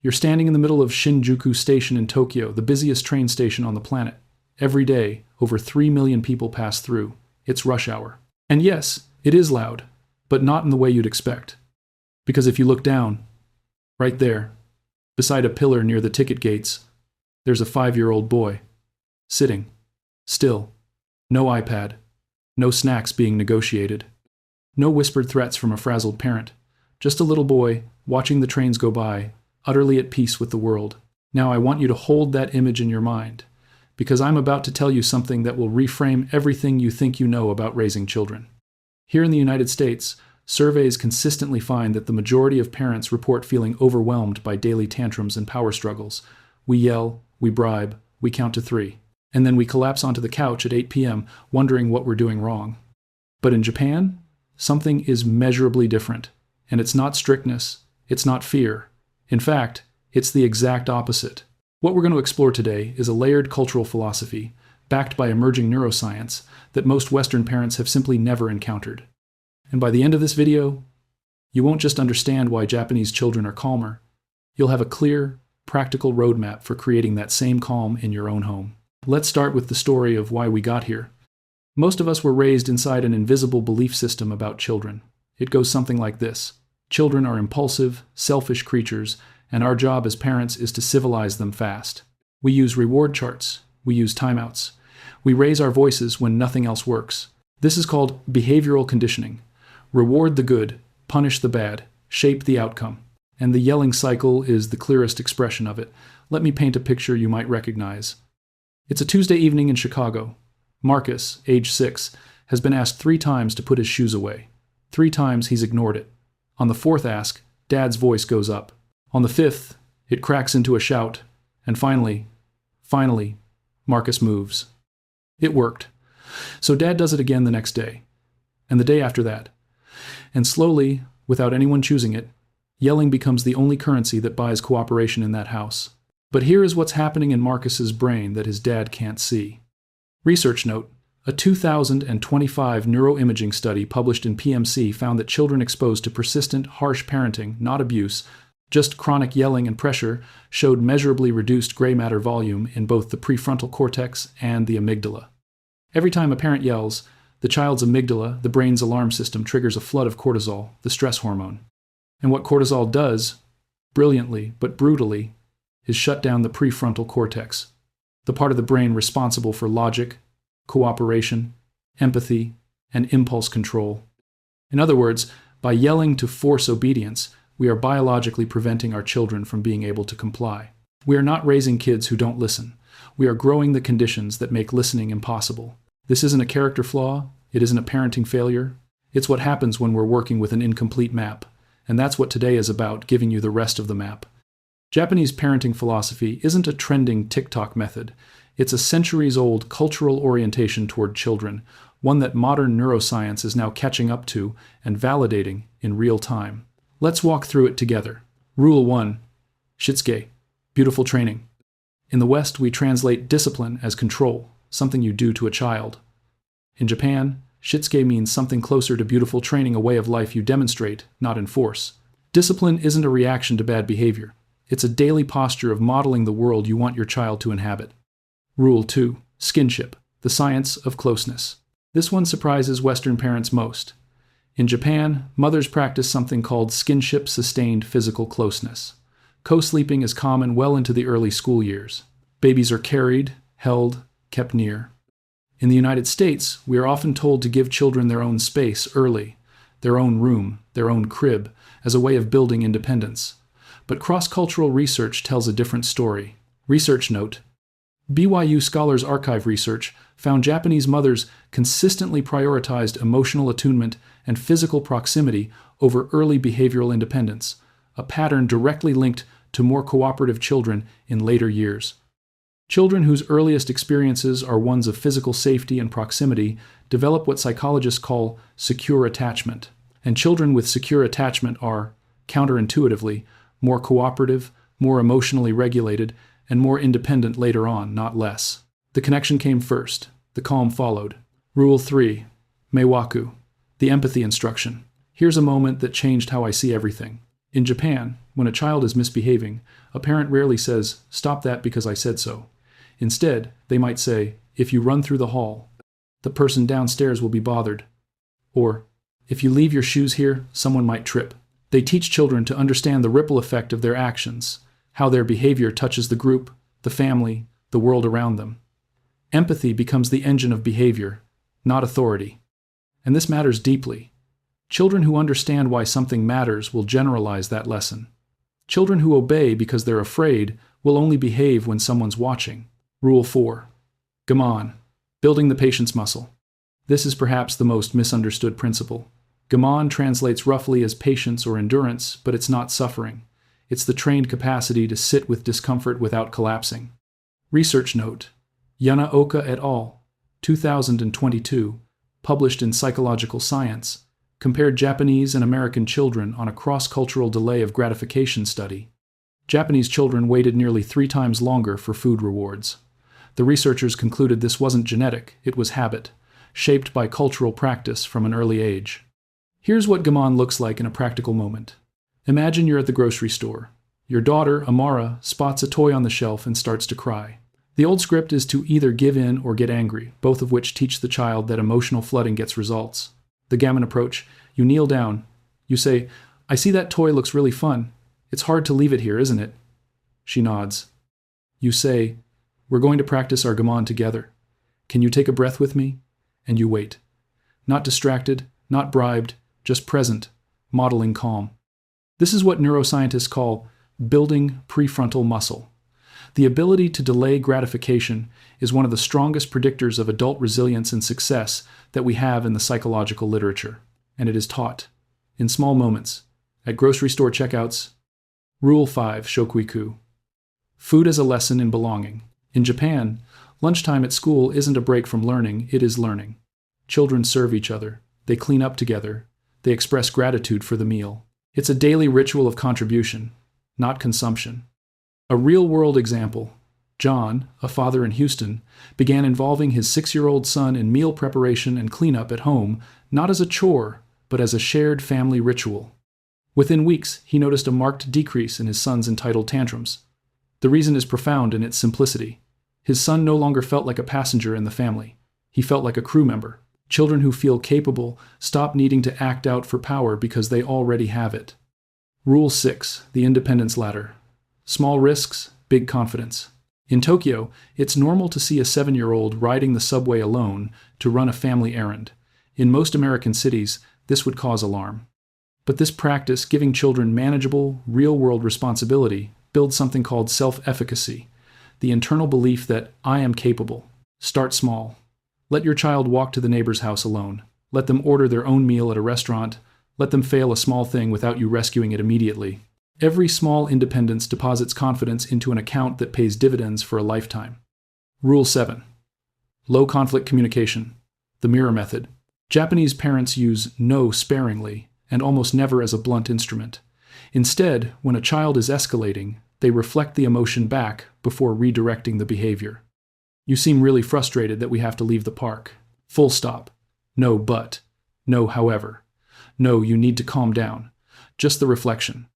You're standing in the middle of Shinjuku Station in Tokyo, the busiest train station on the planet. Every day, over 3 million people pass through. It's rush hour. And yes, it is loud, but not in the way you'd expect. Because if you look down, right there, beside a pillar near the ticket gates, there's a 5-year-old boy, sitting, still, no iPad, no snacks being negotiated, no whispered threats from a frazzled parent, just a little boy watching the trains go by, utterly at peace with the world. Now I want you to hold that image in your mind, because I'm about to tell you something that will reframe everything you think you know about raising children. Here in the United States, surveys consistently find that the majority of parents report feeling overwhelmed by daily tantrums and power struggles. We yell, we bribe, we count to 3, and then we collapse onto the couch at 8 p.m. wondering what we're doing wrong. But in Japan, something is measurably different, and it's not strictness, it's not fear. In fact, it's the exact opposite. What we're going to explore today is a layered cultural philosophy, backed by emerging neuroscience, that most Western parents have simply never encountered. And by the end of this video, you won't just understand why Japanese children are calmer, you'll have a clear, practical roadmap for creating that same calm in your own home. Let's start with the story of why we got here. Most of us were raised inside an invisible belief system about children. It goes something like this. Children are impulsive, selfish creatures, and our job as parents is to civilize them fast. We use reward charts. We use timeouts. We raise our voices when nothing else works. This is called behavioral conditioning. Reward the good, punish the bad, shape the outcome. And the yelling cycle is the clearest expression of it. Let me paint a picture you might recognize. It's a Tuesday evening in Chicago. Marcus, age 6, has been asked 3 times to put his shoes away. 3 times he's ignored it. On the 4th ask, Dad's voice goes up. On the 5th, it cracks into a shout. And finally, Marcus moves. It worked. So Dad does it again the next day. And the day after that. And slowly, without anyone choosing it, yelling becomes the only currency that buys cooperation in that house. But here is what's happening in Marcus's brain that his dad can't see. Research note. A 2025 neuroimaging study published in PMC found that children exposed to persistent, harsh parenting, not abuse, just chronic yelling and pressure, showed measurably reduced gray matter volume in both the prefrontal cortex and the amygdala. Every time a parent yells, the child's amygdala, the brain's alarm system, triggers a flood of cortisol, the stress hormone. And what cortisol does, brilliantly but brutally, is shut down the prefrontal cortex, the part of the brain responsible for logic, cooperation, empathy, and impulse control. In other words, by yelling to force obedience, we are biologically preventing our children from being able to comply. We are not raising kids who don't listen. We are growing the conditions that make listening impossible. This isn't a character flaw. It isn't a parenting failure. It's what happens when we're working with an incomplete map. And that's what today is about, giving you the rest of the map. Japanese parenting philosophy isn't a trending TikTok method. It's a centuries-old cultural orientation toward children, one that modern neuroscience is now catching up to and validating in real time. Let's walk through it together. Rule 1. Shitsuke. Beautiful training. In the West, we translate discipline as control, something you do to a child. In Japan, shitsuke means something closer to beautiful training, a way of life you demonstrate, not enforce. Discipline isn't a reaction to bad behavior. It's a daily posture of modeling the world you want your child to inhabit. Rule 2. Skinship. The science of closeness. This one surprises Western parents most. In Japan, mothers practice something called skinship-sustained physical closeness. Co-sleeping is common well into the early school years. Babies are carried, held, kept near. In the United States, we are often told to give children their own space early, their own room, their own crib, as a way of building independence. But cross-cultural research tells a different story. Research note. BYU Scholars Archive research found Japanese mothers consistently prioritized emotional attunement and physical proximity over early behavioral independence, a pattern directly linked to more cooperative children in later years. Children whose earliest experiences are ones of physical safety and proximity develop what psychologists call secure attachment, and children with secure attachment are, counterintuitively, more cooperative, more emotionally regulated, and more independent later on, not less. The connection came first. The calm followed. Rule 3. Meiwaku. The empathy instruction. Here's a moment that changed how I see everything. In Japan, When a child is misbehaving, a parent rarely says, "Stop that because I said so." Instead, they might say, "If you run through the hall, the person downstairs will be bothered." Or, "If you leave your shoes here, someone might trip." They teach children to understand the ripple effect of their actions, how their behavior touches the group, the family, the world around them. Empathy becomes the engine of behavior, not authority. And this matters deeply. Children who understand why something matters will generalize that lesson. Children who obey because they're afraid will only behave when someone's watching. Rule 4. Gammon, building the patience muscle. This is perhaps the most misunderstood principle. Gammon translates roughly as patience or endurance, but it's not suffering. It's the trained capacity to sit with discomfort without collapsing. Research note: Yanaoka et al., 2022, published in Psychological Science, compared Japanese and American children on a cross-cultural delay of gratification study. Japanese children waited nearly 3 times longer for food rewards. The researchers concluded this wasn't genetic, it was habit, shaped by cultural practice from an early age. Here's what gammon looks like in a practical moment. Imagine you're at the grocery store. Your daughter, Amara, spots a toy on the shelf and starts to cry. The old script is to either give in or get angry, both of which teach the child that emotional flooding gets results. The gammon approach: you kneel down. You say, "I see that toy looks really fun. It's hard to leave it here, isn't it?" She nods. You say, "We're going to practice our gammon together. Can you take a breath with me?" And you wait. Not distracted, not bribed, just present, modeling calm. This is what neuroscientists call building prefrontal muscle. The ability to delay gratification is one of the strongest predictors of adult resilience and success that we have in the psychological literature, and it is taught in small moments, at grocery store checkouts. Rule 5, Shokuiku. Food as a lesson in belonging. In Japan, lunchtime at school isn't a break from learning, it is learning. Children serve each other, they clean up together, they express gratitude for the meal. It's a daily ritual of contribution, not consumption. A real-world example: John, a father in Houston, began involving his 6-year-old son in meal preparation and cleanup at home, not as a chore, but as a shared family ritual. Within weeks, he noticed a marked decrease in his son's entitled tantrums. The reason is profound in its simplicity. His son no longer felt like a passenger in the family. He felt like a crew member. Children who feel capable stop needing to act out for power because they already have it. Rule 6, the independence ladder. Small risks, big confidence. In Tokyo, it's normal to see a 7-year-old riding the subway alone to run a family errand. In most American cities, this would cause alarm. But this practice, giving children manageable, real-world responsibility, builds something called self-efficacy, the internal belief that I am capable. Start small. Let your child walk to the neighbor's house alone. Let them order their own meal at a restaurant. Let them fail a small thing without you rescuing it immediately. Every small independence deposits confidence into an account that pays dividends for a lifetime. Rule 7. Low conflict communication. The mirror method. Japanese parents use no sparingly and almost never as a blunt instrument. Instead, when a child is escalating, they reflect the emotion back before redirecting the behavior. You seem really frustrated that we have to leave the park. Full stop. No but. No however. No, you need to calm down. Just the reflection.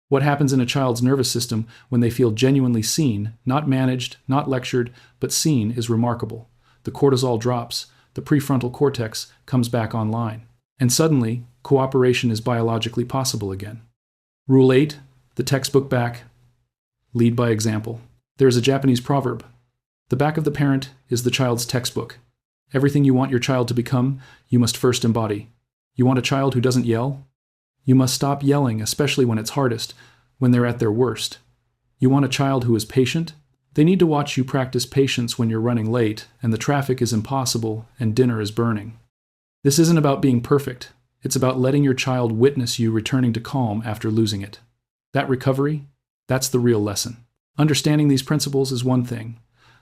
What happens in a child's nervous system when they feel genuinely seen, not managed, not lectured, but seen, is remarkable. The cortisol drops, the prefrontal cortex comes back online, and suddenly, cooperation is biologically possible again. Rule 8, the textbook back. Lead by example. There is a Japanese proverb: the back of the parent is the child's textbook. Everything you want your child to become, you must first embody. You want a child who doesn't yell? You must stop yelling, especially when it's hardest, when they're at their worst. You want a child who is patient? They need to watch you practice patience when you're running late and the traffic is impossible and dinner is burning. This isn't about being perfect. It's about letting your child witness you returning to calm after losing it. That recovery, that's the real lesson. Understanding these principles is one thing.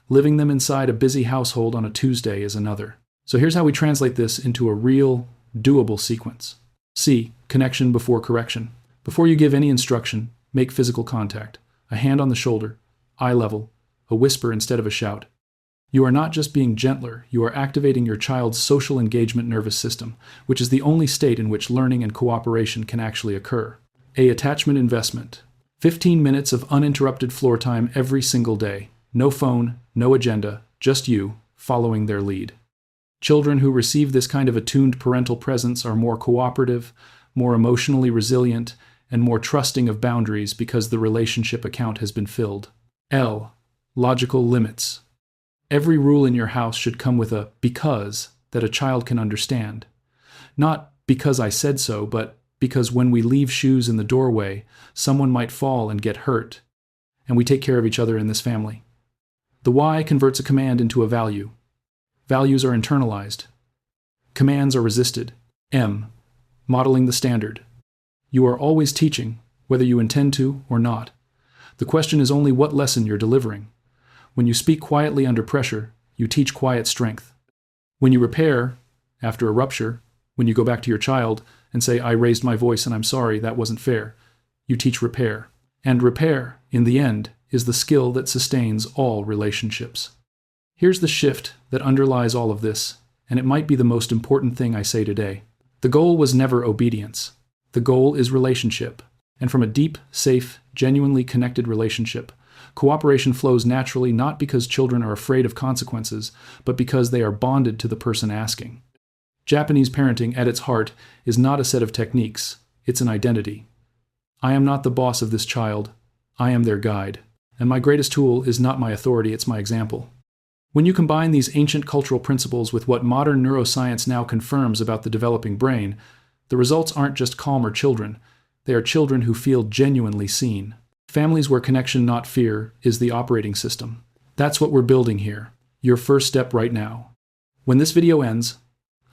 Living them inside a busy household on a Tuesday is another. So here's how we translate this into a real, doable sequence. C. Connection before correction. Before you give any instruction, make physical contact. A hand on the shoulder, eye level, a whisper instead of a shout. You are not just being gentler, you are activating your child's social engagement nervous system, which is the only state in which learning and cooperation can actually occur. A. Attachment investment. 15 minutes of uninterrupted floor time every single day. No phone, no agenda, just you, following their lead. Children who receive this kind of attuned parental presence are more cooperative, more emotionally resilient, and more trusting of boundaries because the relationship account has been filled. L. Logical limits. Every rule in your house should come with a because that a child can understand. Not because I said so, but because when we leave shoes in the doorway, someone might fall and get hurt, and we take care of each other in this family. The why converts a command into a value. Values are internalized. Commands are resisted. M. Modeling the standard. You are always teaching, whether you intend to or not. The question is only what lesson you're delivering. When you speak quietly under pressure, you teach quiet strength. When you repair, after a rupture, when you go back to your child and say, I raised my voice and I'm sorry, that wasn't fair, you teach repair. And repair, in the end, is the skill that sustains all relationships. Here's the shift that underlies all of this, and it might be the most important thing I say today. The goal was never obedience. The goal is relationship. And from a deep, safe, genuinely connected relationship, cooperation flows naturally not because children are afraid of consequences, but because they are bonded to the person asking. Japanese parenting, at its heart, is not a set of techniques, it's an identity. I am not the boss of this child, I am their guide. And my greatest tool is not my authority, it's my example. When you combine these ancient cultural principles with what modern neuroscience now confirms about the developing brain, the results aren't just calmer children, they are children who feel genuinely seen. Families where connection, not fear, is the operating system. That's what we're building here, your first step right now. When this video ends,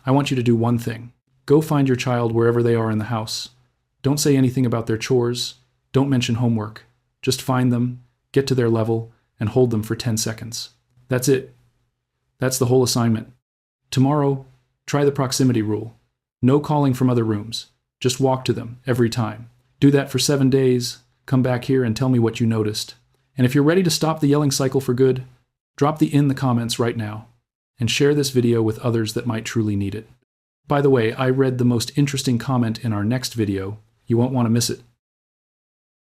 I want you to do one thing. Go find your child wherever they are in the house. Don't say anything about their chores, don't mention homework. Just find them, get to their level, and hold them for 10 seconds. That's it. That's the whole assignment. Tomorrow, try the proximity rule. No calling from other rooms. Just walk to them every time. Do that for 7 days. Come back here and tell me what you noticed. And if you're ready to stop the yelling cycle for good, drop the in the comments right now and share this video with others that might truly need it. By the way, I read the most interesting comment in our next video. You won't want to miss it.